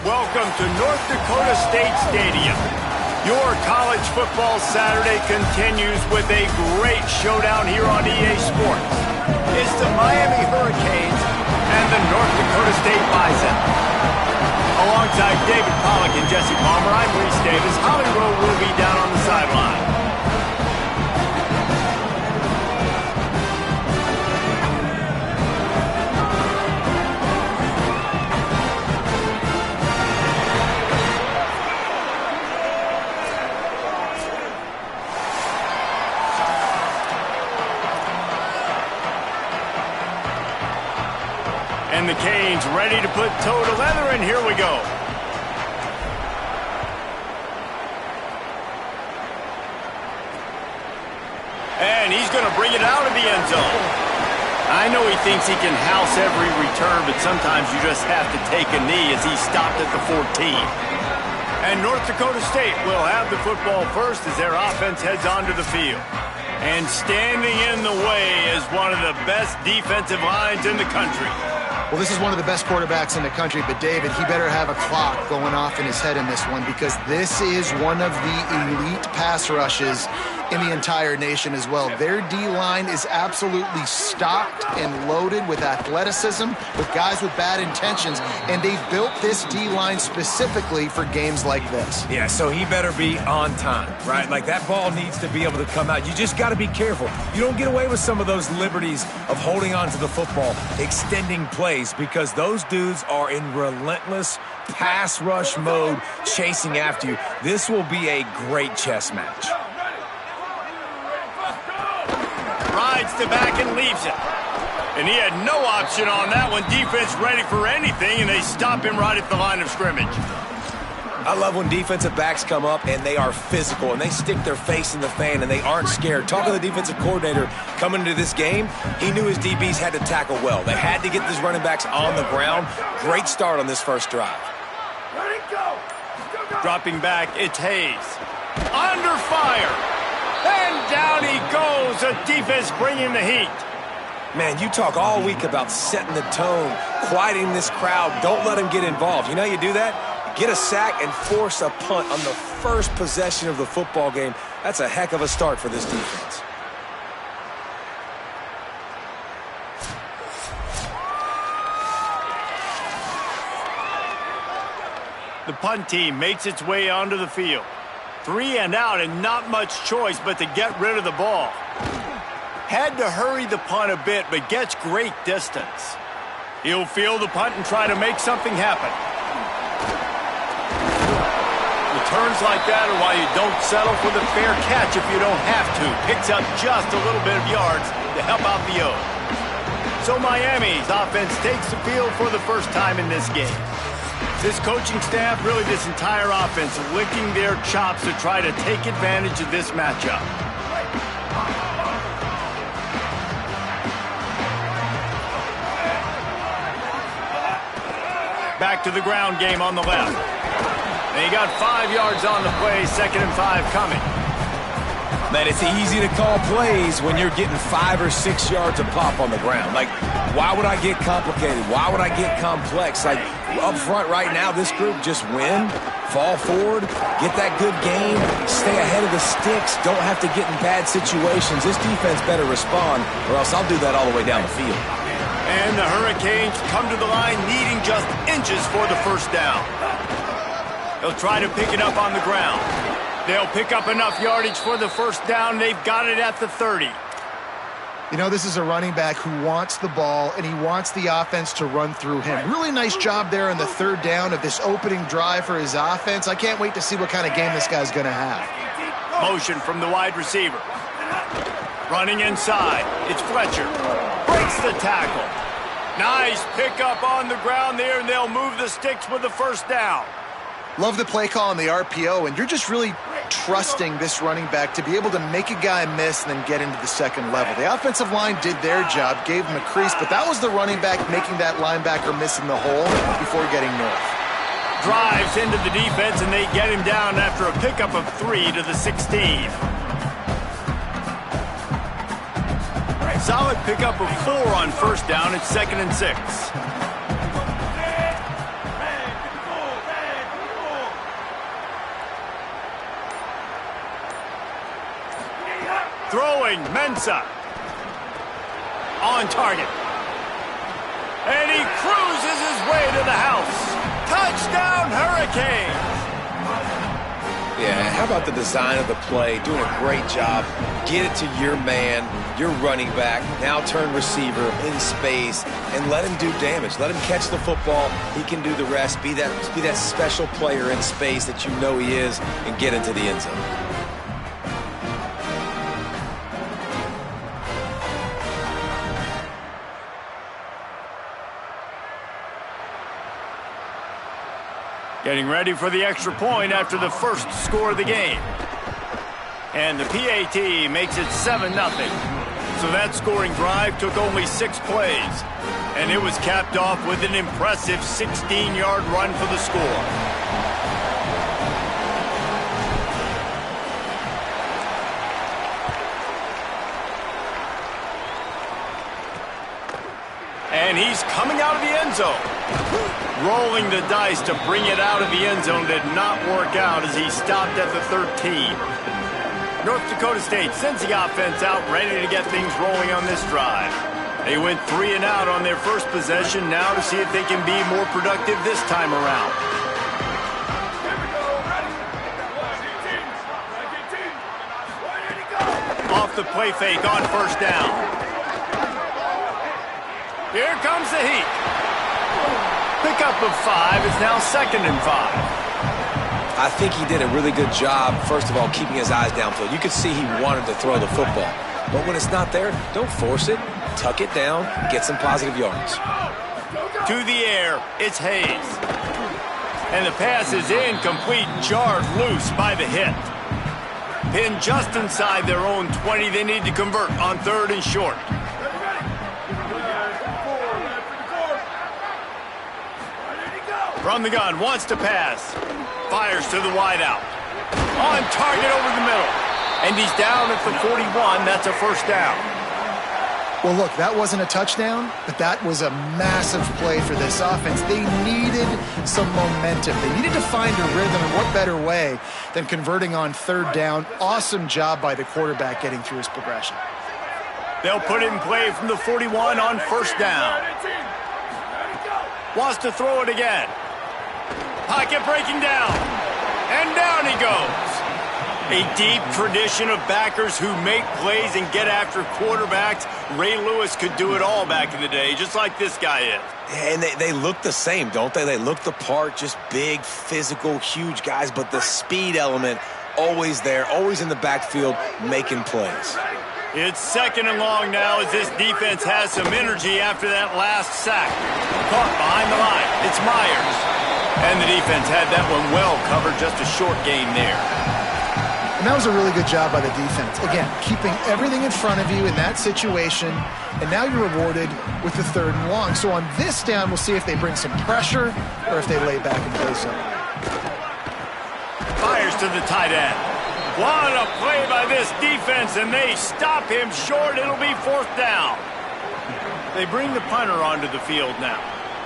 welcome to North Dakota State Stadium. Your college football Saturday continues with a great showdown here on EA Sports. It's the Miami Hurricanes and the North Dakota State Bison. Alongside David Pollack and Jesse Palmer, I'm Reese Davis. Holly Rowe will be down on the sideline. And the Canes ready to put toe to leather, and here we go. And he's going to bring it out of the end zone. I know he thinks he can house every return, but sometimes you just have to take a knee as he stopped at the 14. And North Dakota State will have the football first as their offense heads onto the field. And standing in the way is one of the best defensive lines in the country. Well, this is one of the best quarterbacks in the country, but David, he better have a clock going off in his head in this one because this is one of the elite pass rushes in the entire nation as well. Their D-line is absolutely stocked and loaded with athleticism, with guys with bad intentions, and they've built this D-line specifically for games like this. Yeah, so he better be on time, right? Like, that ball needs to be able to come out. You just got to be careful. You don't get away with some of those liberties of holding on to the football, extending plays, because those dudes are in relentless pass rush mode chasing after you. This will be a great chess match. Rides to back and leaves it. And he had no option on that one. Defense ready for anything, and they stop him right at the line of scrimmage. I love when defensive backs come up and they are physical and they stick their face in the fan and they aren't scared. Talking to the defensive coordinator coming into this game, he knew his DBs had to tackle well. They had to get these running backs on the ground. Great start on this first drive. Dropping back, it's Hayes. Under fire. And down he goes. The defense bringing the heat. Man, you talk all week about setting the tone, quieting this crowd. Don't let them get involved. You know how you do that? Get a sack and force a punt on the first possession of the football game. That's a heck of a start for this defense. The punt team makes its way onto the field. 3 and out and not much choice but to get rid of the ball. Had to hurry the punt a bit, but gets great distance. He'll field the punt and try to make something happen. Returns like that are why you don't settle for the fair catch if you don't have to. Picks up just a little bit of yards to help out the O. So Miami's offense takes the field for the first time in this game. This coaching staff, really this entire offense, licking their chops to try to take advantage of this matchup. Back to the ground game on the left. And he got 5 yards on the play, 2nd and 5 coming. Man, it's easy to call plays when you're getting 5 or 6 yards a pop on the ground. Like, why would I get complicated? Why would I get complex? Like, up front right now, this group just win, fall forward, get that good game, stay ahead of the sticks, don't have to get in bad situations. This defense better respond, or else I'll do that all the way down the field. And the Hurricanes come to the line needing just inches for the first down. They'll try to pick it up on the ground. They'll pick up enough yardage for the first down. They've got it at the 30. You know, this is a running back who wants the ball, and he wants the offense to run through him. Really nice job there on the 3rd down of this opening drive for his offense. I can't wait to see what kind of game this guy's going to have. Motion from the wide receiver. Running inside. It's Fletcher. Breaks the tackle. Nice pickup on the ground there, and they'll move the sticks with the first down. Love the play call on the RPO, and you're just really trusting this running back to be able to make a guy miss and then get into the second level. The offensive line did their job, gave him a crease, but that was the running back making that linebacker miss in the hole before getting north. Drives into the defense, and they get him down after a pickup of 3 to the 16. Solid pickup of 4 on first down. It's 2nd and 6. Throwing, Mensah. On target. And he cruises his way to the house. Touchdown, Hurricanes! Yeah, how about the design of the play? Doing a great job. Get it to your man, your running back, now turn receiver in space, and let him do damage. Let him catch the football. He can do the rest. Be that special player in space that you know he is, and get into the end zone. Getting ready for the extra point after the first score of the game. And the PAT makes it 7-0. So that scoring drive took only 6 plays. And it was capped off with an impressive 16-yard run for the score. And he's coming out of the end zone. Rolling the dice to bring it out of the end zone did not work out as he stopped at the 13. North Dakota State sends the offense out, ready to get things rolling on this drive. They went 3 and out on their first possession, now to see if they can be more productive this time around. Off the play fake on first down. Here comes the heat. Pickup of 5 is now 2nd and 5. I think he did a really good job, first of all, keeping his eyes downfield. You could see he wanted to throw the football. But when it's not there, don't force it. Tuck it down, get some positive yards. To the air, it's Hayes. And the pass is incomplete, jarred loose by the hit. Pinned just inside their own 20. They need to convert on 3rd and short. From the gun, wants to pass. Fires to the wideout. On target over the middle. And he's down at the 41. That's a first down. Well, look, that wasn't a touchdown, but that was a massive play for this offense. They needed some momentum. They needed to find a rhythm, and what better way than converting on 3rd down. Awesome job by the quarterback getting through his progression. They'll put it in play from the 41 on first down. Wants to throw it again. Pocket breaking down. And down he goes. A deep tradition of backers who make plays and get after quarterbacks. Ray Lewis could do it all back in the day, just like this guy is. And they look the same, don't they? They look the part, just big, physical, huge guys, but the speed element always there, always in the backfield, making plays. It's 2nd and long now as this defense has some energy after that last sack. Caught behind the line. It's Myers. And the defense had that one well covered, just a short gain there. And that was a really good job by the defense. Again, keeping everything in front of you in that situation, and now you're rewarded with the 3rd and long. So on this down, we'll see if they bring some pressure or if they lay back and play something. Fires to the tight end. What a play by this defense, and they stop him short. It'll be 4th down. They bring the punter onto the field now.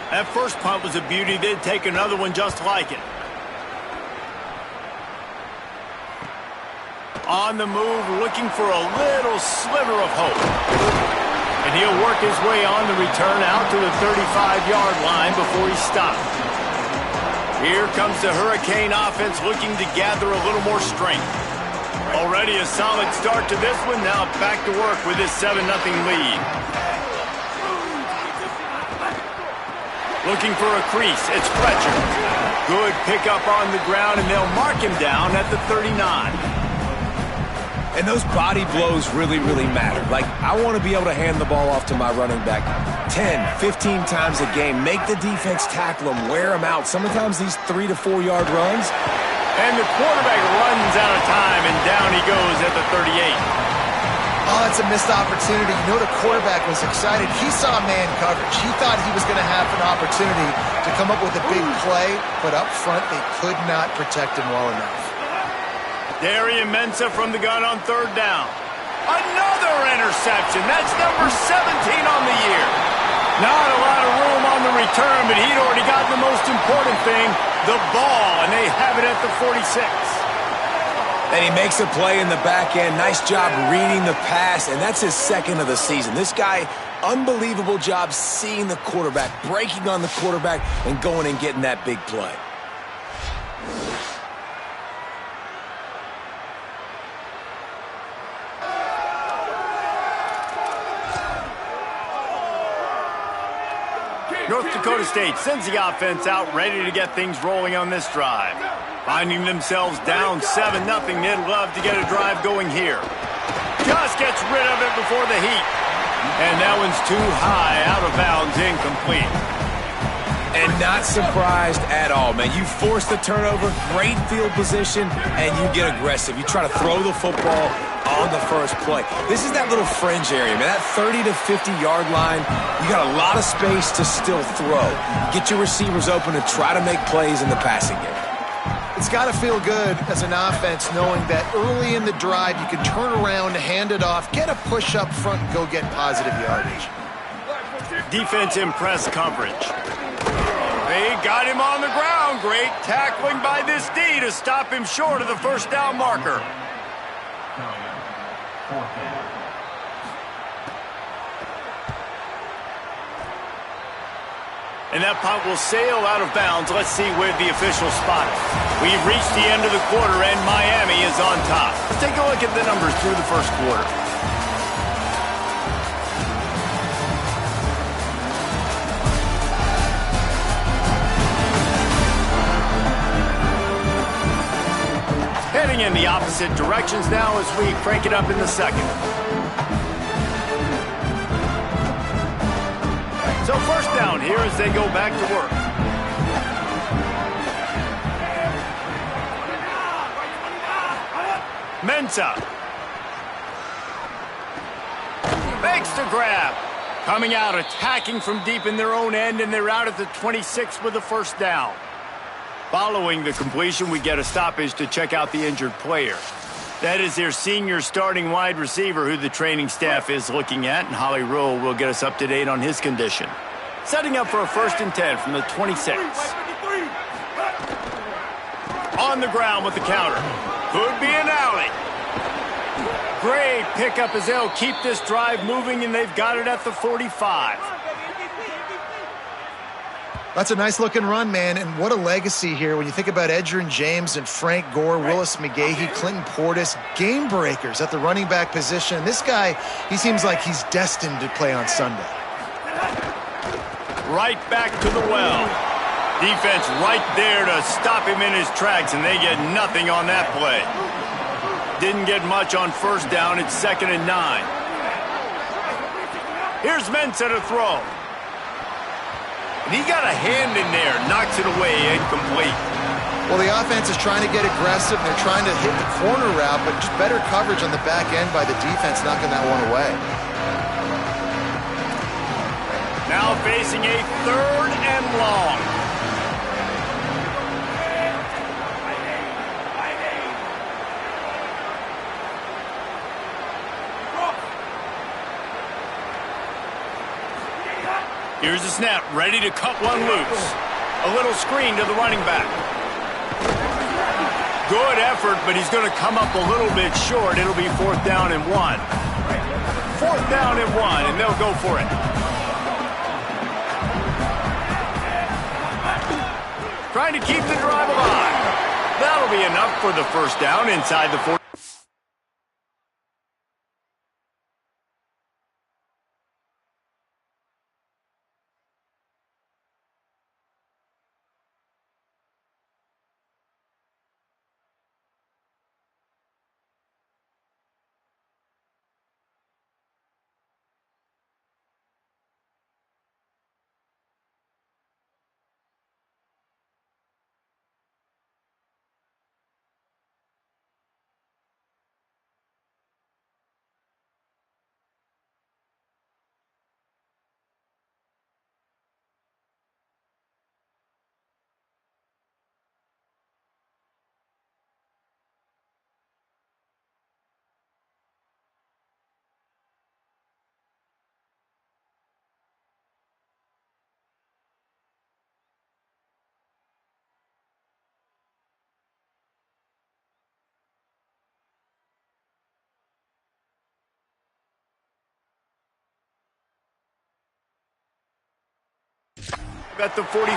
That first punt was a beauty. They'd take another one just like it. On the move, looking for a little sliver of hope. And he'll work his way on the return out to the 35-yard line before he stops. Here comes the Hurricane offense looking to gather a little more strength. Already a solid start to this one. Now back to work with this 7-0 lead. Looking for a crease. It's Fletcher. Good pickup on the ground, and they'll mark him down at the 39. And those body blows really, really matter. Like, I want to be able to hand the ball off to my running back 10, 15 times a game. Make the defense tackle him, wear him out. Sometimes these 3 to 4 yard runs. And the quarterback runs out of time, and down he goes at the 38. Oh, it's a missed opportunity. You know, the quarterback was excited. He saw man coverage. He thought he was going to have an opportunity to come up with a big play, but up front, they could not protect him well enough. Darian Mensah from the gun on 3rd down. Another interception. That's number 17 on the year. Not a lot of room on the return, but he'd already gotten the most important thing, the ball, and they have it at the 46. And he makes a play in the back end. Nice job reading the pass, and that's his second of the season. This guy, unbelievable job seeing the quarterback, breaking on the quarterback, and going and getting that big play. North Dakota State sends the offense out, ready to get things rolling on this drive. Finding themselves down 7-0, they'd love to get a drive going here. Just gets rid of it before the heat. And that one's too high, out of bounds, incomplete. And not surprised at all, man. You force the turnover, great field position, and you get aggressive. You try to throw the football on the first play. This is that little fringe area, man. That 30 to 50-yard line, you got a lot of space to still throw. Get your receivers open and try to make plays in the passing game. It's got to feel good as an offense knowing that early in the drive you can turn around, hand it off, get a push up front, and go get positive yardage. Defense in press coverage. They got him on the ground. Great tackling by this D to stop him short of the first down marker. And that punt will sail out of bounds. Let's see where the officials spot it. We've reached the end of the quarter, and Miami is on top. Let's take a look at the numbers through the first quarter. Heading in the opposite directions now as we crank it up in the second. So first down here as they go back to work. Ndsu makes the grab. Coming out, attacking from deep in their own end, and they're out at the 26 with the first down. Following the completion, we get a stoppage to check out the injured player. That is their senior starting wide receiver who the training staff is looking at, and Holly Rule will get us up to date on his condition. Setting up for a 1st and 10 from the 26. On the ground with the counter. Could be an alley. Great pickup as they'll keep this drive moving, and they've got it at the 45. That's a nice-looking run, man, and what a legacy here. When you think about Edgerrin James and Frank Gore, Willis McGahee, Clinton Portis, game breakers at the running back position. This guy, he seems like he's destined to play on Sunday. Right back to the well. Defense right there to stop him in his tracks, and they get nothing on that play. Didn't get much on first down. It's 2nd and 9. Here's Ndsu to throw. And he got a hand in there, knocks it away, incomplete. Well, the offense is trying to get aggressive. They're trying to hit the corner route, but just better coverage on the back end by the defense, knocking that one away. Now facing a 3rd and long. Here's the snap, ready to cut one loose. A little screen to the running back. Good effort, but he's going to come up a little bit short. It'll be 4th down and 1. 4th down and 1, and they'll go for it. Trying to keep the drive alive. That'll be enough for the first down inside the 40. At the 44.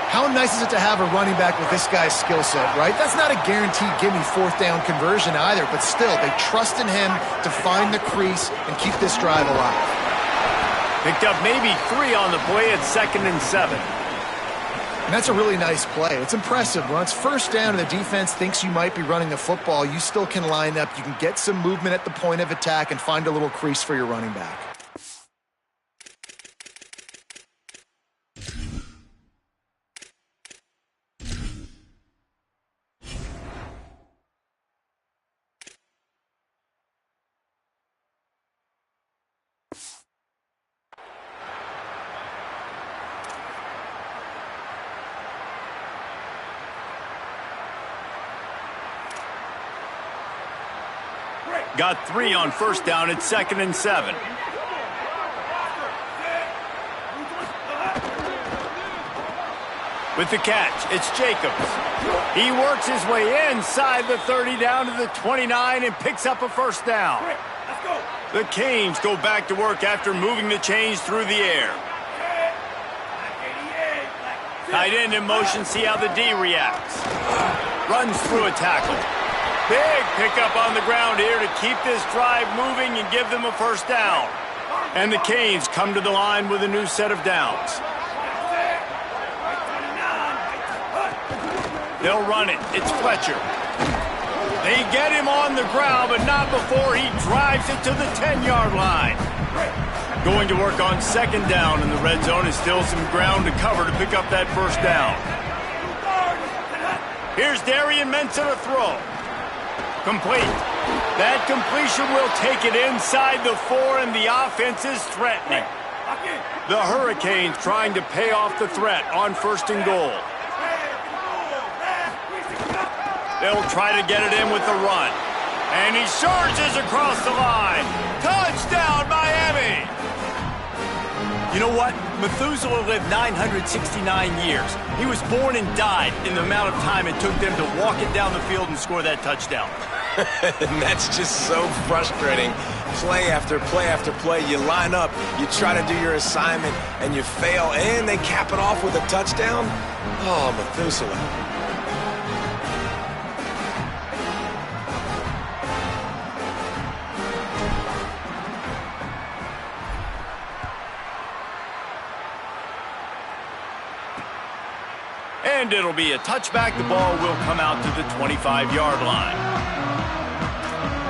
How nice is it to have a running back with this guy's skill set, right? That's not a guaranteed gimme fourth down conversion either, but still, they trust in him to find the crease and keep this drive alive. Picked up maybe 3 on the play at 2nd and 7. And that's a really nice play. It's impressive. When it's first down and the defense thinks you might be running the football, you still can line up. You can get some movement at the point of attack and find a little crease for your running back. Got 3 on first down at 2nd and 7. With the catch, it's Jacobs. He works his way inside the 30 down to the 29 and picks up a first down. The Canes go back to work after moving the chains through the air. Tight end in motion, see how the D reacts. Runs through a tackle. Big pickup on the ground here to keep this drive moving and give them a first down. And the Canes come to the line with a new set of downs. They'll run it. It's Fletcher. They get him on the ground, but not before he drives it to the 10-yard line. Going to work on 2nd down in the red zone is still some ground to cover to pick up that first down. Here's Darian Mensah to throw. Complete. That completion will take it inside the 4, and the offense is threatening. The Hurricanes trying to pay off the threat on 1st and goal. They'll try to get it in with the run. And he surges across the line. Touchdown, Miami! You know what? Methuselah lived 969 years. He was born and died in the amount of time it took them to walk it down the field and score that touchdown. And that's just so frustrating. Play after play after play, you line up, you try to do your assignment, and you fail, and they cap it off with a touchdown? Oh, Methuselah. And it'll be a touchback. The ball will come out to the 25-yard line.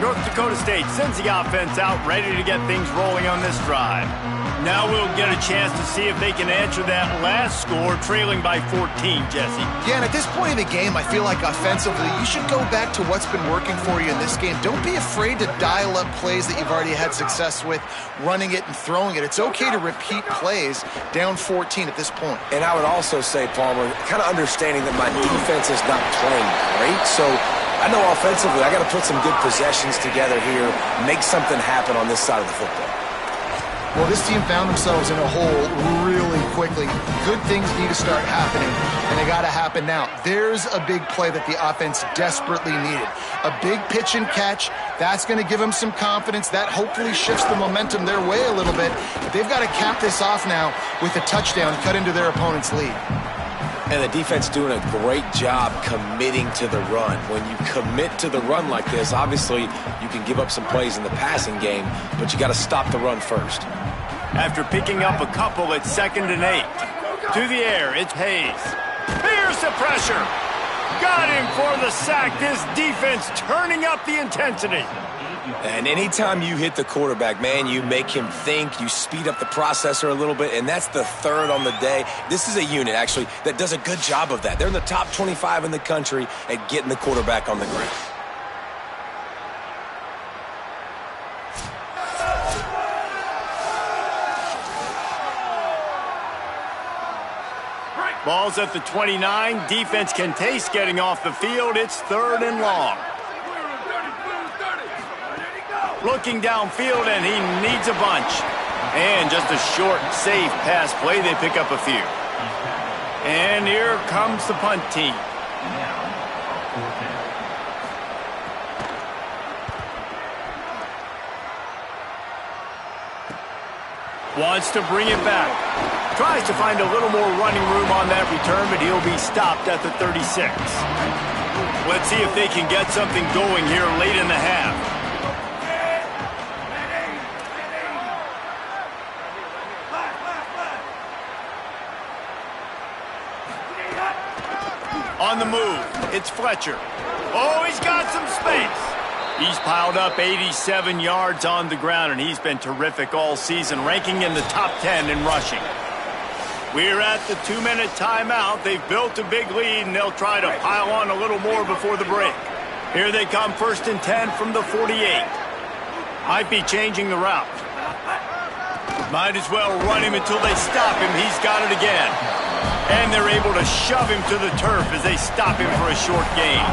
North Dakota State sends the offense out, ready to get things rolling on this drive. Now we'll get a chance to see if they can answer that last score, trailing by 14, Jesse. Yeah, and at this point in the game, I feel like offensively, you should go back to what's been working for you in this game. Don't be afraid to dial up plays that you've already had success with, running it and throwing it. It's okay to repeat plays down 14 at this point. And I would also say, Palmer, kind of understanding that my defense is not playing great, so I know offensively I got to put some good possessions together here, make something happen on this side of the football. Well, this team found themselves in a hole really quickly. Good things need to start happening, and they got to happen now. There's a big play that the offense desperately needed. A big pitch and catch. That's going to give them some confidence. That hopefully shifts the momentum their way a little bit. But they've got to cap this off now with a touchdown, cut into their opponent's lead. And the defense doing a great job committing to the run. When you commit to the run like this, obviously you can give up some plays in the passing game, but you got to stop the run first. After picking up a couple at 2nd and 8. To the air, it's Hayes. Here's the pressure. Got him for the sack. This defense turning up the intensity. And anytime you hit the quarterback, man, you make him think, you speed up the processor a little bit, and that's the 3rd on the day. This is a unit, actually, that does a good job of that. They're in the top 25 in the country at getting the quarterback on the ground. Ball's at the 29. Defense can taste getting off the field. It's 3rd and long. Looking downfield, and he needs a bunch. And just a short, safe pass play. They pick up a few. And here comes the punt team. Wants to bring it back. Tries to find a little more running room on that return, but he'll be stopped at the 36. Let's see if they can get something going here late in the half. On the move, it's Fletcher. Oh, he's got some space. He's piled up 87 yards on the ground, and he's been terrific all season, ranking in the top 10 in rushing. We're at the 2-minute timeout. They've built a big lead, and they'll try to pile on a little more before the break. Here they come, 1st and 10 from the 48. Might be changing the route. Might as well run him until they stop him. He's got it again. And they're able to shove him to the turf as they stop him for a short gain.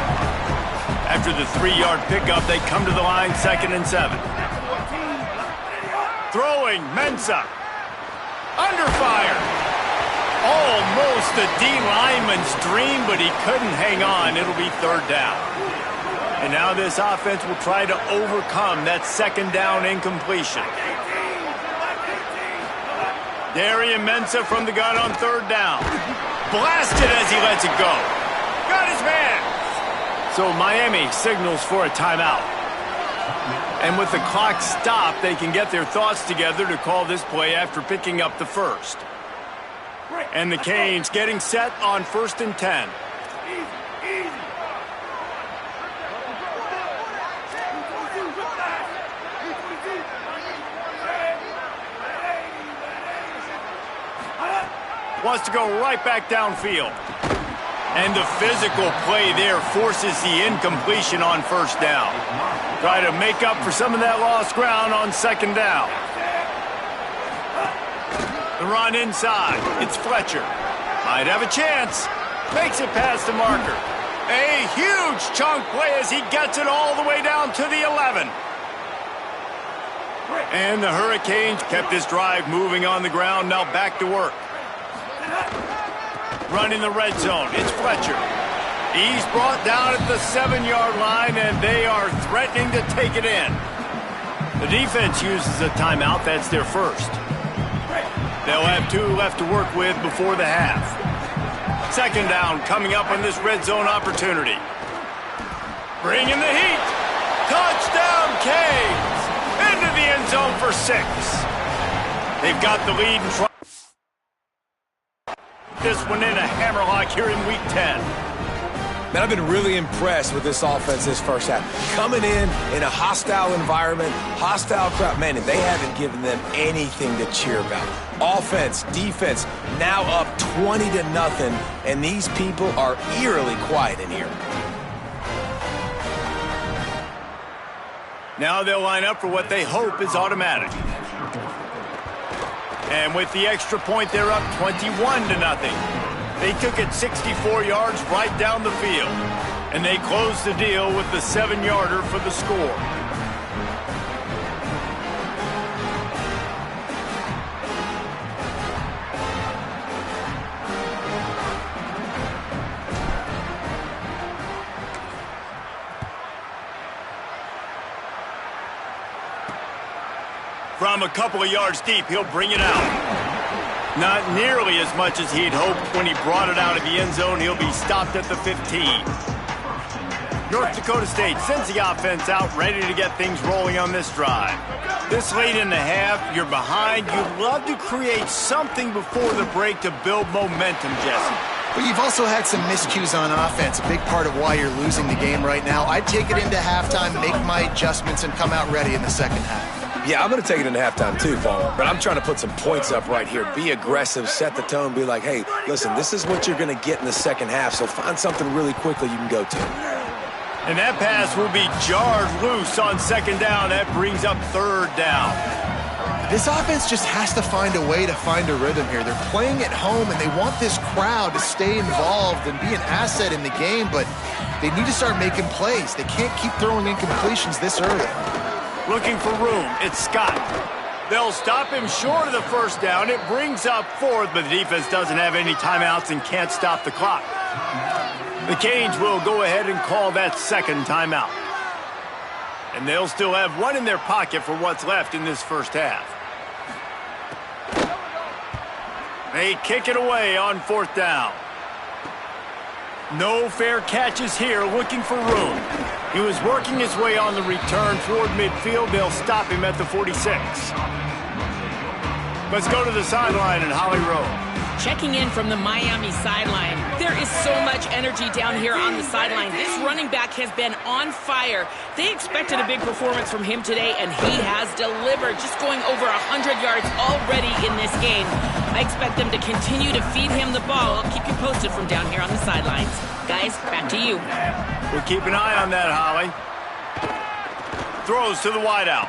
After the 3-yard pickup, they come to the line, 2nd and 7. Throwing, Ndsu. Under fire. Almost a D-lineman's dream, but he couldn't hang on. It'll be 3rd down. And now this offense will try to overcome that 2nd down incompletion. Ndsu from the gun on 3rd down. Blasted as he lets it go. Got his man. So Miami signals for a timeout. And with the clock stopped, they can get their thoughts together to call this play after picking up the first. And the Canes getting set on 1st and 10. Wants to go right back downfield. And the physical play there forces the incompletion on 1st down. Try to make up for some of that lost ground on 2nd down. The run inside. It's Fletcher. Might have a chance. Makes it past the marker. A huge chunk play as he gets it all the way down to the 11. And the Hurricanes kept this drive moving on the ground. Now back to work. Running the red zone. It's Fletcher. He's brought down at the 7-yard line, and they are threatening to take it in. The defense uses a timeout. That's their first. They'll have 2 left to work with before the half. 2nd down coming up on this red zone opportunity. Bringing the heat. Touchdown, Canes. Into the end zone for 6. They've got the lead in front. This one in a hammerlock here in Week 10. Man, I've been really impressed with this offense this first half. Coming in a hostile environment, hostile crowd. Man, they haven't given them anything to cheer about. Offense, defense, now up 20-0, and these people are eerily quiet in here. Now they'll line up for what they hope is automatic. And with the extra point, they're up 21-0. They took it 64 yards right down the field. And they closed the deal with the 7-yarder for the score. From a couple of yards deep, he'll bring it out. Not nearly as much as he'd hoped when he brought it out of the end zone. He'll be stopped at the 15. North Dakota State sends the offense out, ready to get things rolling on this drive. This late in the half, you're behind. You'd love to create something before the break to build momentum, Jesse. But you've also had some miscues on offense, a big part of why you're losing the game right now. I'd take it into halftime, make my adjustments, and come out ready in the 2nd half. Yeah, I'm going to take it into halftime too, Paul. But I'm trying to put some points up right here. Be aggressive, set the tone, be like, hey, listen, this is what you're going to get in the 2nd half, so find something really quickly you can go to. And that pass will be jarred loose on 2nd down. That brings up 3rd down. This offense just has to find a way to find a rhythm here. They're playing at home, and they want this crowd to stay involved and be an asset in the game, but they need to start making plays. They can't keep throwing incompletions this early. Looking for room. It's Scott. They'll stop him short of the 1st down. It brings up 4th, but the defense doesn't have any timeouts and can't stop the clock. The Canes will go ahead and call that 2nd timeout. And they'll still have 1 in their pocket for what's left in this 1st half. They kick it away on 4th down. No fair catches here, looking for room. He was working his way on the return toward midfield. They'll stop him at the 46. Let's go to the sideline in Holly Rowe. Checking in from the Miami sideline. There is so much energy down here on the sideline. This running back has been on fire. They expected a big performance from him today, and he has delivered, just going over 100 yards already in this game. I expect them to continue to feed him the ball. I'll keep you posted from down here on the sidelines. Guys, back to you. We'll keep an eye on that, Holly. Throws to the wideout.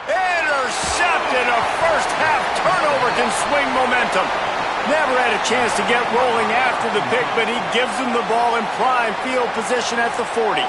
Intercepted. A first-half turnover can swing momentum. Never had a chance to get rolling after the pick, but he gives them the ball in prime field position at the 40.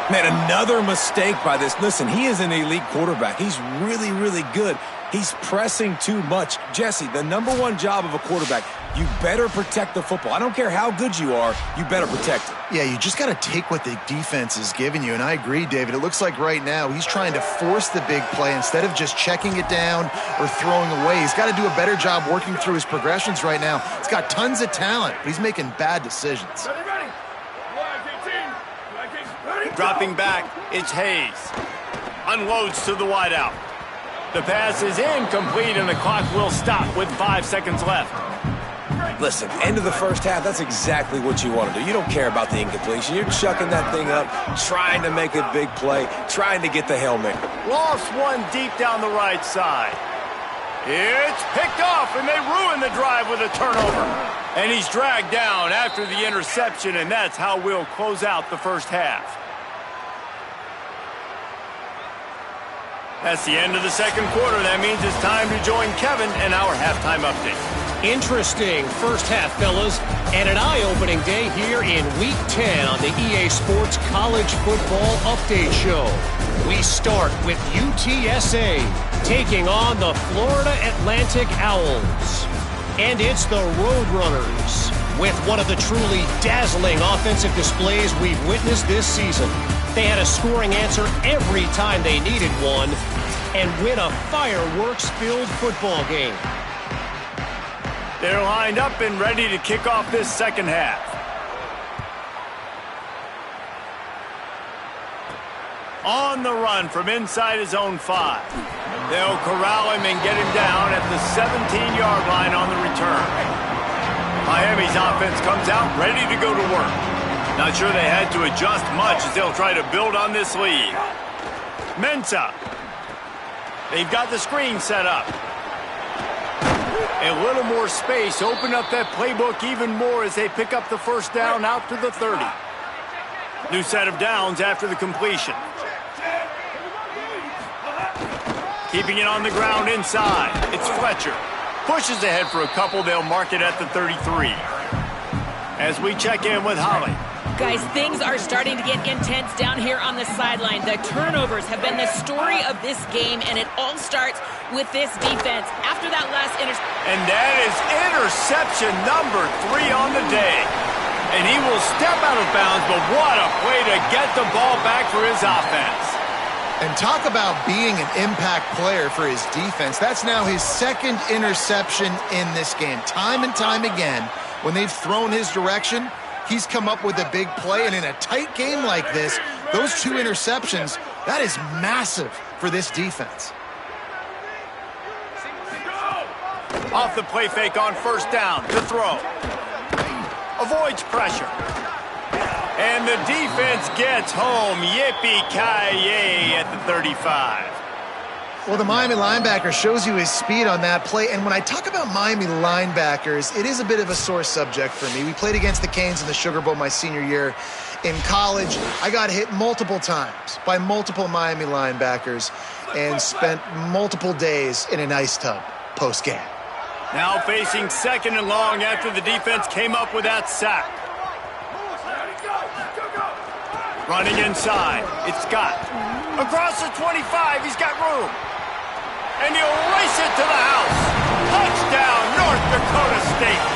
Man, another mistake by this. Listen, he is an elite quarterback. He's really, really good. He's pressing too much. Jesse, the #1 job of a quarterback, you better protect the football. I don't care how good you are, you better protect it. Yeah, you just got to take what the defense is giving you, and I agree, David. It looks like right now he's trying to force the big play instead of just checking it down or throwing away. He's got to do a better job working through his progressions right now. He's got tons of talent, but he's making bad decisions. Dropping back, it's Hayes. Unloads to the wideout. The pass is incomplete, and the clock will stop with 5 seconds left. Listen, end of the first half, that's exactly what you want to do. You don't care about the incompletion. You're chucking that thing up, trying to make a big play, trying to get the helmet. Lost one deep down the right side. It's picked off, and they ruin the drive with a turnover. And he's dragged down after the interception, and that's how we'll close out the first half. That's the end of the second quarter. That means it's time to join Kevin in our halftime update. Interesting first half, fellas, and an eye-opening day here in Week 10 on the EA Sports College Football Update Show. We start with UTSA taking on the Florida Atlantic Owls. And it's the Roadrunners with one of the truly dazzling offensive displays we've witnessed this season. They had a scoring answer every time they needed one and win a fireworks-filled football game. They're lined up and ready to kick off this second half. On the run from inside his own 5. They'll corral him and get him down at the 17-yard line on the return. Miami's offense comes out ready to go to work. Not sure they had to adjust much as they'll try to build on this lead. Ndsu. They've got the screen set up. A little more space. Open up that playbook even more as they pick up the first down out to the 30. New set of downs after the completion. Keeping it on the ground inside. It's Fletcher. Pushes ahead for a couple. They'll mark it at the 33. As we check in with Holly. Guys, things are starting to get intense down here on the sideline. The turnovers have been the story of this game, and it all starts with this defense. After that last interception. And that is interception number 3 on the day. And he will step out of bounds, but what a play to get the ball back for his offense. And talk about being an impact player for his defense. That's now his second interception in this game. Time and time again, when they've thrown his direction, he's come up with a big play, and in a tight game like this, those 2 interceptions, that is massive for this defense. Off the play fake on first down to throw. Avoids pressure. And the defense gets home. Yippee-ki-yay at the 35. Well, the Miami linebacker shows you his speed on that play. And when I talk about Miami linebackers, it is a bit of a sore subject for me. We played against the Canes in the Sugar Bowl my senior year in college. I got hit multiple times by multiple Miami linebackers and spent multiple days in an ice tub post-game. Now facing second and long after the defense came up with that sack. Running inside, it's Scott. Across the 25, he's got room. And he'll race it to the house. Touchdown, North Dakota State.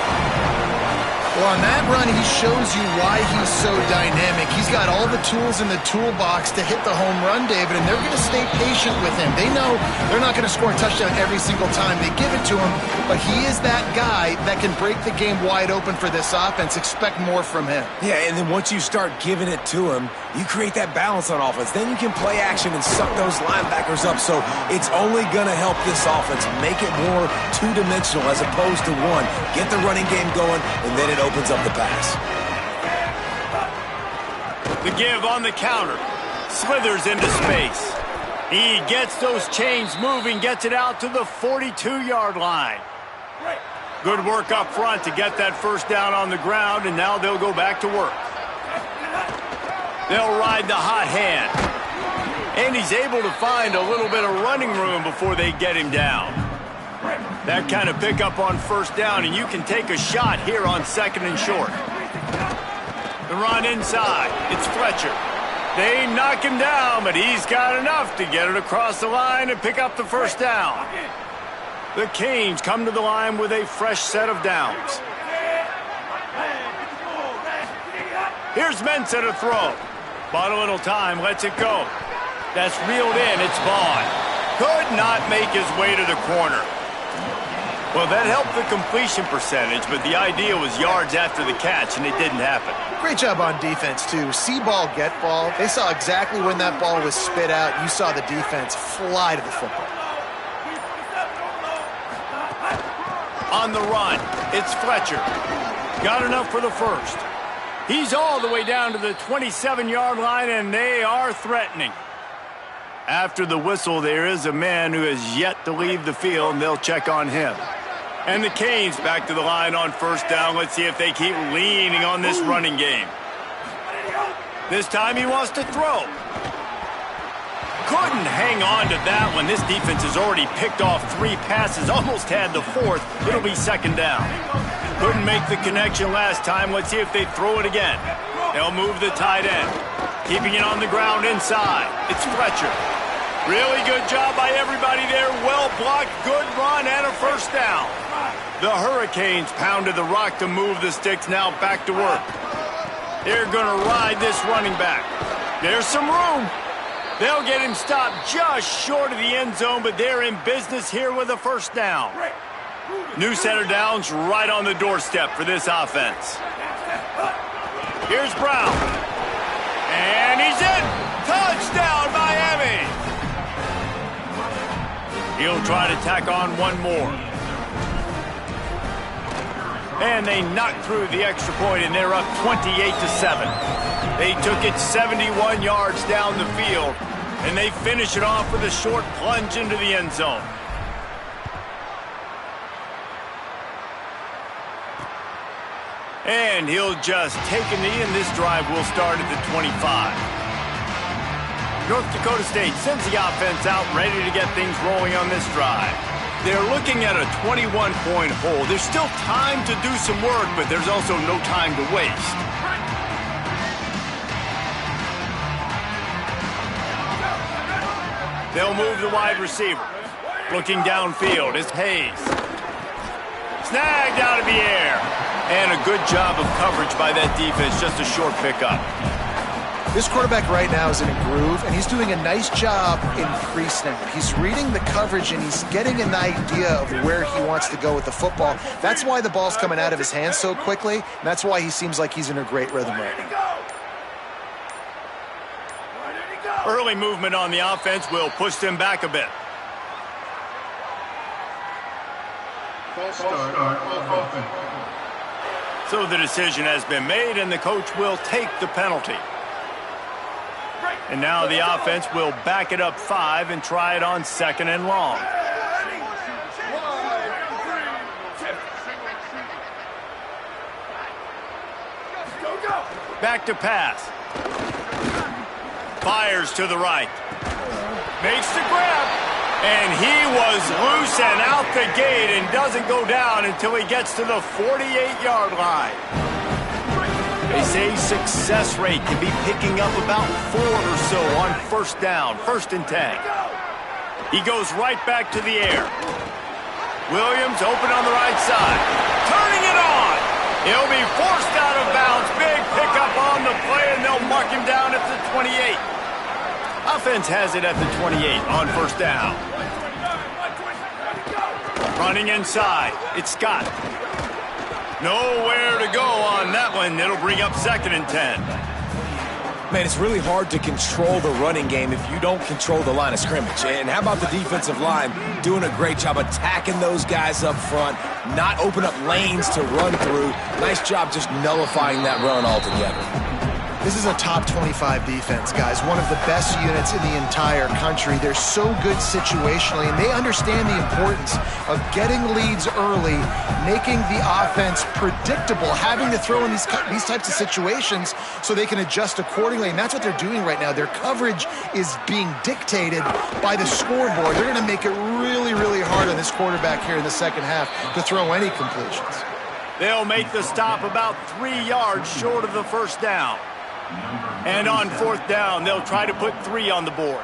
Well, on that run, he shows you why he's so dynamic. He's got all the tools in the toolbox to hit the home run, David, and they're going to stay patient with him. They know they're not going to score a touchdown every single time they give it to him, but he is that guy that can break the game wide open for this offense. Expect more from him. Yeah, and then once you start giving it to him, you create that balance on offense. Then you can play action and suck those linebackers up. So it's only going to help this offense make it more two-dimensional as opposed to one. Get the running game going, and then it opens up the pass. The give on the counter. Slithers into space. He gets those chains moving, gets it out to the 42-yard line. Good work up front to get that first down on the ground, and now they'll go back to work. They'll ride the hot hand. And he's able to find a little bit of running room before they get him down. That kind of pickup on first down, and you can take a shot here on second and short. The run inside. It's Fletcher. They knock him down, but he's got enough to get it across the line and pick up the first down. The Canes come to the line with a fresh set of downs. Here's Mensah to throw. Bought a little time, lets it go. That's reeled in, it's Vaughn. Could not make his way to the corner. Well, that helped the completion percentage, but the idea was yards after the catch, and it didn't happen. Great job on defense, too. See ball, get ball. They saw exactly when that ball was spit out. You saw the defense fly to the football. On the run, it's Fletcher. Got enough for the first. He's all the way down to the 27-yard line, and they are threatening. After the whistle, there is a man who has yet to leave the field, and they'll check on him. And the Canes back to the line on first down. Let's see if they keep leaning on this running game. This time he wants to throw. Couldn't hang on to that one. This defense has already picked off 3 passes, almost had the 4th. It'll be second down. Couldn't make the connection last time. Let's see if they throw it again. They'll move the tight end. Keeping it on the ground inside. It's Fletcher. Really good job by everybody there. Well blocked, good run, and a first down. The Hurricanes pounded the rock to move the sticks. Now back to work. They're going to ride this running back. There's some room. They'll get him stopped just short of the end zone, but they're in business here with a first down. New set of downs right on the doorstep for this offense. Here's Brown. And he's in. Touchdown, Miami. He'll try to tack on one more. And they knock through the extra point, and they're up 28-7. They took it 71 yards down the field, and they finish it off with a short plunge into the end zone. And he'll just take a knee, and this drive will start at the 25. North Dakota State sends the offense out, ready to get things rolling on this drive. They're looking at a 21-point hole. There's still time to do some work, but there's also no time to waste. They'll move the wide receiver. Looking downfield, it's Hayes. Snagged out of the air. And a good job of coverage by that defense, just a short pickup. This quarterback right now is in a groove, and he's doing a nice job in pre-snap. He's reading the coverage, and he's getting an idea of where he wants to go with the football. That's why the ball's coming out of his hands so quickly, and that's why he seems like he's in a great rhythm right now. Early movement on the offense will push them back a bit. So the decision has been made, and the coach will take the penalty. And now the offense will back it up 5 and try it on second and long. Back to pass. Fires to the right. Makes the grab. And he was loose and out the gate and doesn't go down until he gets to the 48-yard line. They say success rate can be picking up about 4 or so on first down, 1st and 10. He goes right back to the air. Williams open on the right side. Turning it on. He'll be forced out of bounds. Big pickup on the play, and they'll mark him down at the 28. Offense has it at the 28 on first down. Running inside, it's Scott. Nowhere to go on that one. It'll bring up 2nd and 10. Man, it's really hard to control the running game if you don't control the line of scrimmage. And how about the defensive line doing a great job attacking those guys up front, not open up lanes to run through. Nice job just nullifying that run altogether. This is a top 25 defense, guys. One of the best units in the entire country. They're so good situationally, and they understand the importance of getting leads early, making the offense predictable, having to throw in these types of situations so they can adjust accordingly, and that's what they're doing right now. Their coverage is being dictated by the scoreboard. They're going to make it really, really hard on this quarterback here in the second half to throw any completions. They'll make the stop about 3 yards short of the first down. And on 4th down, they'll try to put 3 on the board.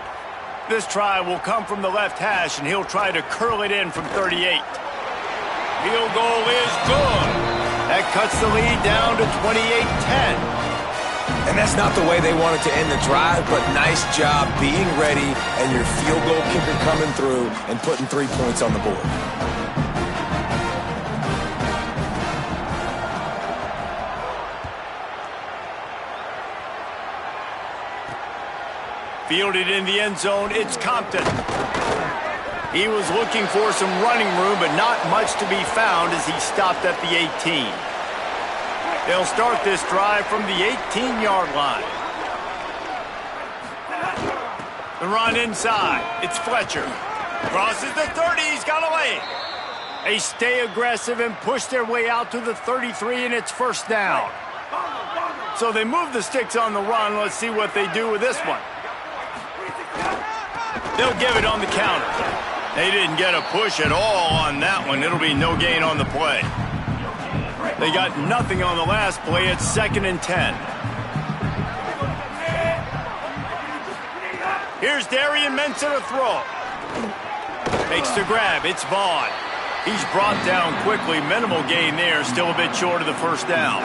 This try will come from the left hash, and he'll try to curl it in from 38. Field goal is good. That cuts the lead down to 28-10. And that's not the way they wanted to end the drive, but nice job being ready and your field goal kicker coming through and putting 3 points on the board. Fielded in the end zone, it's Compton. He was looking for some running room, but not much to be found as he stopped at the 18. They'll start this drive from the 18-yard line. The run inside, it's Fletcher. Crosses the 30, he's got away. They stay aggressive and push their way out to the 33, and it's first down. So they move the sticks on the run. Let's see what they do with this one. They'll give it on the counter. They didn't get a push at all on that one. It'll be no gain on the play. They got nothing on the last play. It's 2nd and 10. Here's Darian Mensah to throw. Makes the grab. It's Vaughn. He's brought down quickly. Minimal gain there. Still a bit short of the first down.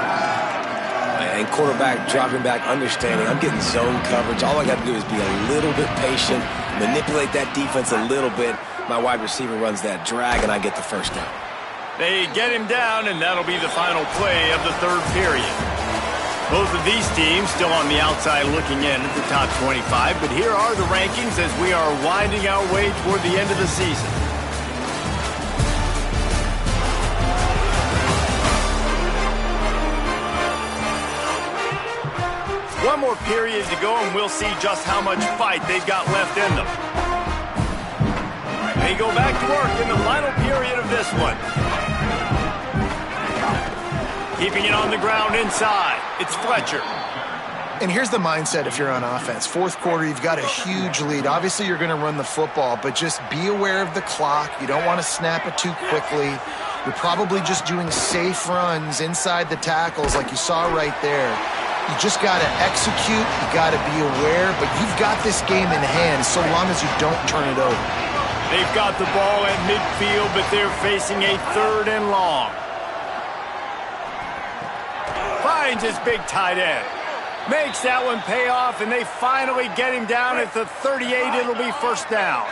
And quarterback dropping back, understanding I'm getting zone coverage. All I got to do is be a little bit patient, manipulate that defense a little bit. My wide receiver runs that drag, and I get the first down. They get him down, and that'll be the final play of the 3rd period. Both of these teams still on the outside looking in at the top 25, but here are the rankings as we are winding our way toward the end of the season. One more period to go, and we'll see just how much fight they've got left in them. They go back to work in the final period of this one. Keeping it on the ground inside. It's Fletcher. And here's the mindset if you're on offense. 4th quarter, you've got a huge lead. Obviously, you're going to run the football, but just be aware of the clock. You don't want to snap it too quickly. You're probably just doing safe runs inside the tackles like you saw right there. You just got to execute, you got to be aware, but you've got this game in hand so long as you don't turn it over. They've got the ball at midfield, but they're facing a 3rd and long. Finds his big tight end. Makes that one pay off, and they finally get him down at the 38. It'll be first down.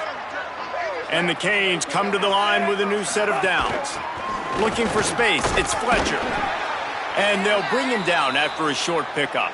And the Canes come to the line with a new set of downs. Looking for space, it's Fletcher. And they'll bring him down after a short pickup.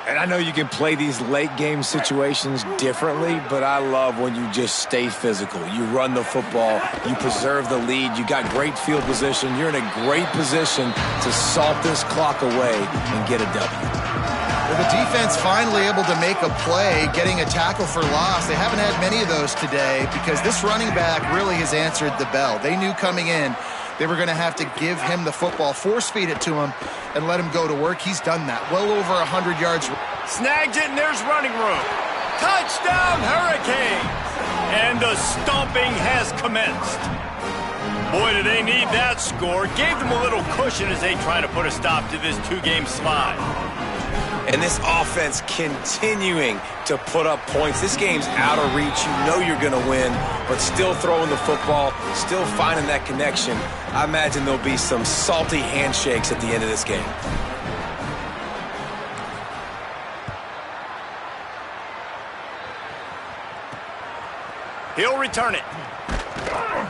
And I know you can play these late game situations differently, but I love when you just stay physical. You run the football, you preserve the lead, you got great field position, you're in a great position to salt this clock away and get a W. Well, the defense finally able to make a play, getting a tackle for loss. They haven't had many of those today because this running back really has answered the bell. They knew coming in they were going to have to give him the football, force-feed it to him, and let him go to work. He's done that. Well over 100 yards. Snags it, and there's running room. Touchdown, Hurricanes! And the stomping has commenced. Boy, do they need that score. Gave them a little cushion as they try to put a stop to this 2-game slide. And this offense continuing to put up points. This game's out of reach. You know you're going to win, but still throwing the football, still finding that connection. I imagine there'll be some salty handshakes at the end of this game. He'll return it.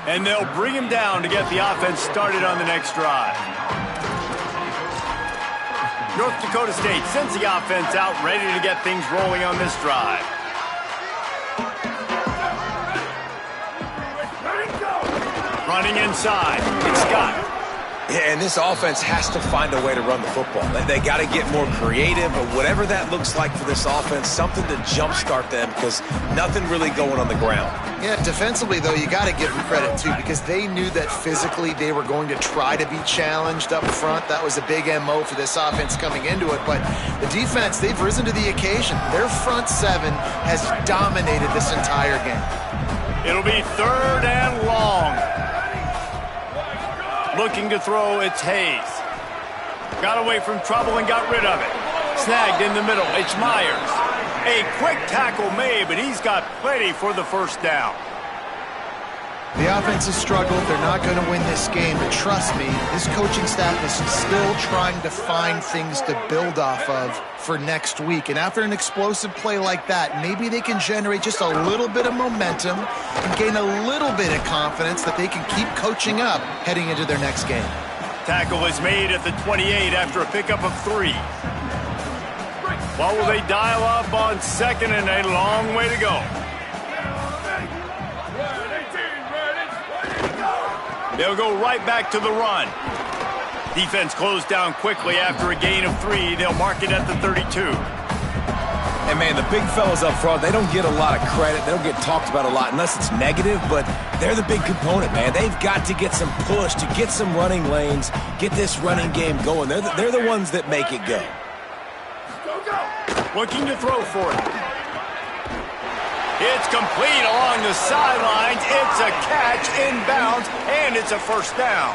And they'll bring him down to get the offense started on the next drive. North Dakota State sends the offense out, ready to get things rolling on this drive. Running inside, it's Scott. Yeah, and this offense has to find a way to run the football. They got to get more creative, but whatever that looks like for this offense, something to jumpstart them because nothing really going on the ground. Yeah, defensively, though, you got to give them credit, too, because they knew that physically they were going to try to be challenged up front. That was a big MO for this offense coming into it. But the defense, they've risen to the occasion. Their front seven has dominated this entire game. It'll be 3rd and long. Looking to throw, it's Hayes. Got away from trouble and got rid of it. Snagged in the middle, it's Myers. A quick tackle made, but he's got plenty for the first down. The offense has struggled. They're not going to win this game, but trust me, this coaching staff is still trying to find things to build off of for next week. And after an explosive play like that, maybe they can generate just a little bit of momentum and gain a little bit of confidence that they can keep coaching up heading into their next game. Tackle is made at the 28 after a pickup of 3. What will they dial up on 2nd and a long way to go? They'll go right back to the run. Defense closed down quickly after a gain of 3. They'll mark it at the 32. And, man, the big fellas up front, they don't get a lot of credit. They don't get talked about a lot unless it's negative, but they're the big component, man. They've got to get some push, to get some running lanes, get this running game going. They're the ones that make it go. Looking to throw for it. It's complete along the sidelines. It's a catch inbounds, and it's a first down.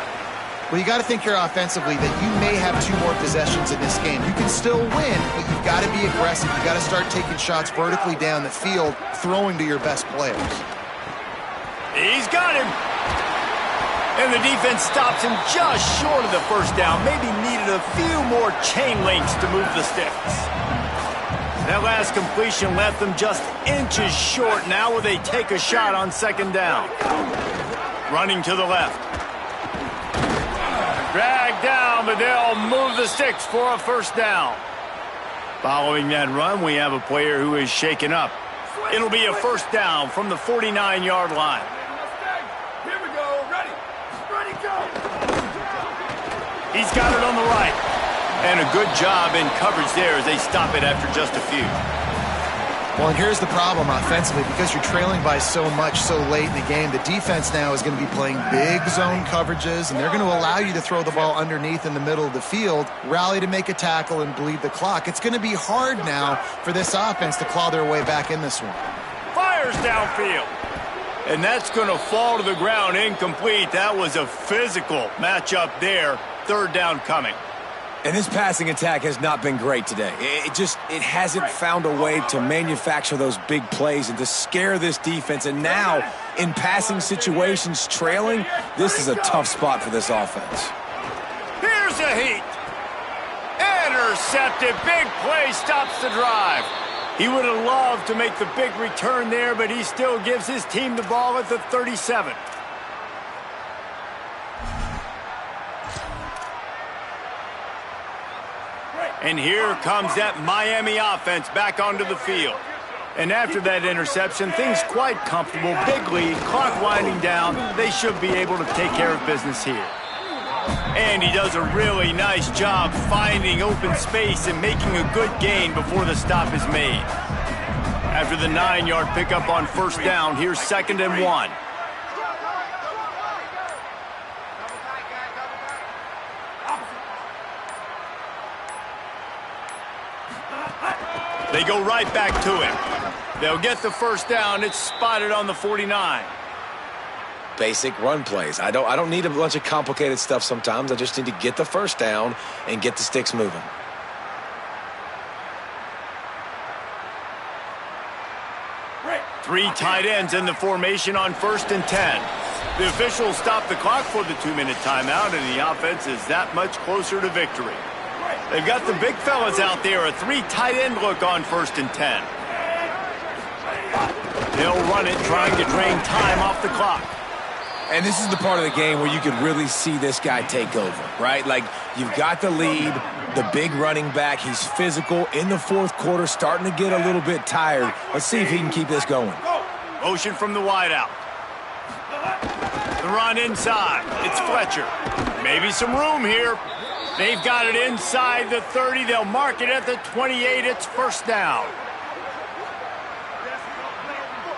Well, you got to think here offensively that you may have 2 more possessions in this game. You can still win, but you've got to be aggressive. You've got to start taking shots vertically down the field, throwing to your best players. He's got him. And the defense stops him just short of the first down. Maybe needed a few more chain links to move the sticks. That last completion left them just inches short. Now will they take a shot on 2nd down? Running to the left. Dragged down, but they'll move the sticks for a first down. Following that run, we have a player who is shaken up. It'll be a first down from the 49-yard line. Here we go. Ready. Ready, go. He's got it on the right. And a good job in coverage there as they stop it after just a few. Well, and here's the problem offensively. Because you're trailing by so much so late in the game, the defense now is going to be playing big zone coverages, and they're going to allow you to throw the ball underneath in the middle of the field, rally to make a tackle, and bleed the clock. It's going to be hard now for this offense to claw their way back in this one. Fires downfield. And that's going to fall to the ground incomplete. That was a physical matchup there. 3rd down coming. And this passing attack has not been great today. It hasn't found a way to manufacture those big plays and to scare this defense. And now, in passing situations, trailing, this is a tough spot for this offense. Here's a heat. Intercepted. Big play stops the drive. He would have loved to make the big return there, but he still gives his team the ball at the 37. And here comes that Miami offense back onto the field. And after that interception, things quite comfortable. Big lead, clock winding down. They should be able to take care of business here. And he does a really nice job finding open space and making a good gain before the stop is made. After the 9-yard pickup on 1st down, here's 2nd and 1. They go right back to him. They'll get the first down. It's spotted on the 49. Basic run plays. I don't need a bunch of complicated stuff sometimes. I just need to get the first down and get the sticks moving. Three tight ends in the formation on 1st and 10. The officials stop the clock for the 2-minute timeout, and the offense is that much closer to victory. They've got the big fellas out there, a 3 tight end look on 1st and 10. They'll run it, trying to drain time off the clock. And this is the part of the game where you can really see this guy take over, right? Like, you've got the lead, the big running back. He's physical in the 4th quarter, starting to get a little bit tired. Let's see if he can keep this going. Motion from the wideout. The run inside. It's Fletcher. Maybe some room here. They've got it inside the 30. They'll mark it at the 28. It's 1st down.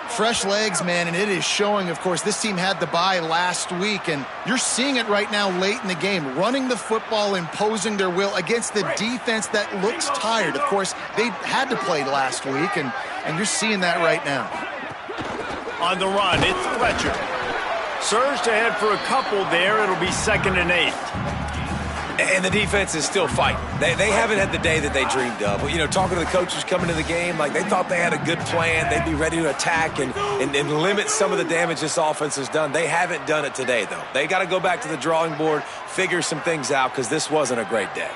Fresh legs, man, and it is showing. Of course, this team had the bye last week, and you're seeing it right now late in the game, running the football, imposing their will against the defense that looks tired. Of course, they had to play last week, and you're seeing that right now. On the run, it's Fletcher. Surged ahead for a couple there. It'll be 2nd and 8. And the defense is still fighting. They haven't had the day that they dreamed of. You know, talking to the coaches coming to the game, like they thought they had a good plan. They'd be ready to attack and limit some of the damage this offense has done. They haven't done it today, though. They got to go back to the drawing board, figure some things out, because this wasn't a great day.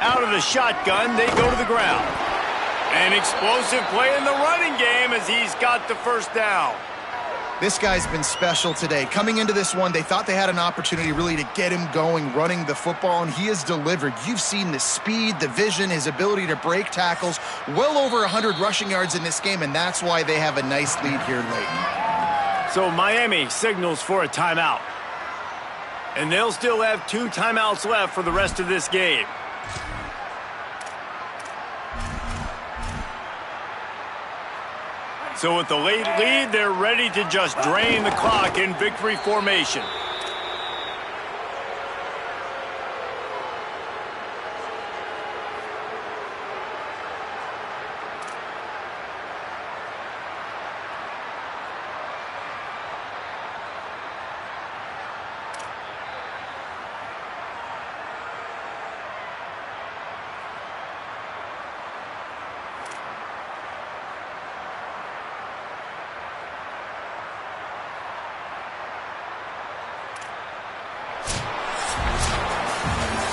Out of the shotgun, they go to the ground. An explosive play in the running game as he's got the 1st down. This guy's been special today. Coming into this one, they thought they had an opportunity really to get him going, running the football, and he has delivered. You've seen the speed, the vision, his ability to break tackles. Well over 100 rushing yards in this game, and that's why they have a nice lead here late. So Miami signals for a timeout. And they'll still have 2 timeouts left for the rest of this game. So with the late lead, they're ready to just drain the clock in victory formation.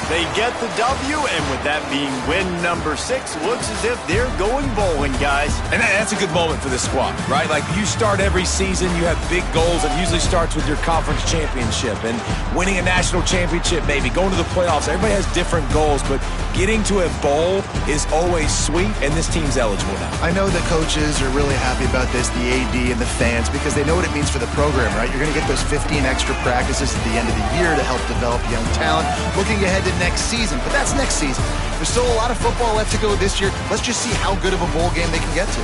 They get the W, and with that being win number 6, looks as if they're going bowling, guys. And that's a good moment for this squad, right? Like, you start every season, you have big goals. It usually starts with your conference championship and winning a national championship, maybe going to the playoffs. Everybody has different goals, but getting to a bowl is always sweet, and this team's eligible now. I know the coaches are really happy about this, the AD and the fans, because they know what it means for the program, right? You're going to get those 15 extra practices at the end of the year to help develop young talent. Looking ahead to next season, but that's next season. There's still a lot of football left to go this year. Let's just see how good of a bowl game they can get to.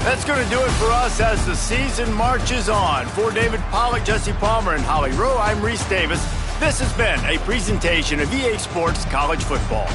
That's going to do it for us as the season marches on. For David Pollack, Jesse Palmer, and Holly Rowe, I'm Reese Davis. This has been a presentation of EA Sports College Football.